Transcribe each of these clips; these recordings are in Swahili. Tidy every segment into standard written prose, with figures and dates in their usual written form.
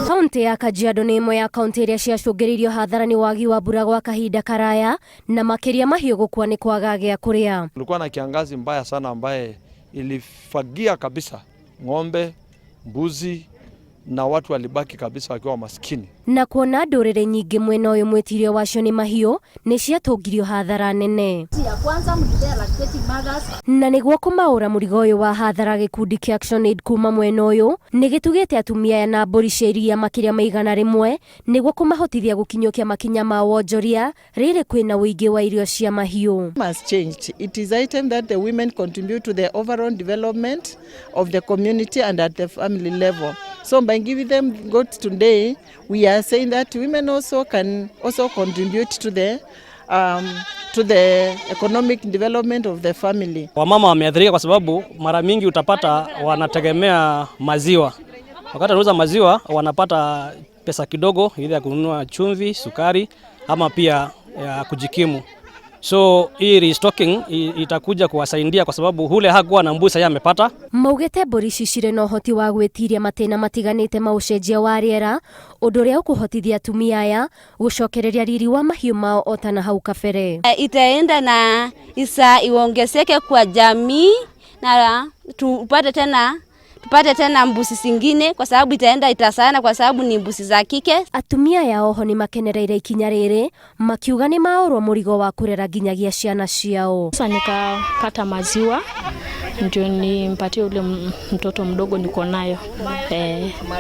Kaunti ya Kajiado nĩ ĩmwe ya kaunti iria ciacũngĩrĩirio hathara nĩ wagi wa mbura gwa kahinda karaya na makĩria mahiũ gũkua nĩ kwaga gĩa kũrĩa. Kulikuwa na kiangazi mbaya sana ambaye ilifagia kabisa ng'ombe, mbuzi na watu walibaki kabisa wakiwa maskini. Na kuona ndũrĩrĩ nyingĩ mwena ũyũ mwĩtirio wacio nĩ mahiũ nĩ ciatũngirio hathara nene. Na nĩguo kũmaũra mũrigo ũyũ wa hathara, gĩkundi kĩa ActionAid kuma mwena ũyũ nĩ gĩtugĩte atumia na mbũri cia iria makĩria maigana rĩmwe nĩguo kũmahotithia gũkinyũkia makinya ma wonjoria rĩrĩ kwĩna ũingĩ wa irio cia mahiũ. Has changed. It is item that the women contribute to the overall development of the community and at the family level. So by giving them goats today, we are saying that women also can contribute to the economic development of the family. Wamama wameathirika kwa sababu mara mingi utapata wanategemea maziwa. Wakati wanauza maziwa wanapata pesa kidogo ili ya kununua chumvi, sukari ama pia ya kujikimu. So hii restocking itakuja kuwasaidia kwa sababu hule hakuwa na mbuzi, yeye amepata. Maugete mbũri ici cirĩ na ũhoti wa gwĩtiria matĩna matiganĩte ma ũcenjia wa rĩera, ũndũ ũrĩa ũkũhotithia atumia aya gũcokereria riri wa mahiũ mao otana hau kabere. Itaenda na iongezeke kwa jamii na tupate tena mbuzi zingine kwa sababu itasana kwa sababu ni mbuzi za kike. Atumia ya oho ni makenereire ikinya rĩrĩ makiuga nĩ maorwo mũrigo wa kũrera nginyagia ciana ciao. Sasa nikapata maziwa ndio nimpatie ule mtoto mdogo niko nayo.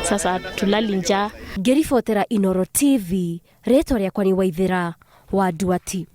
Sasa tulali njaa. Ngĩribotera Inooro TV, rĩtwa rĩakwa nĩ Waithĩra wa Nduati.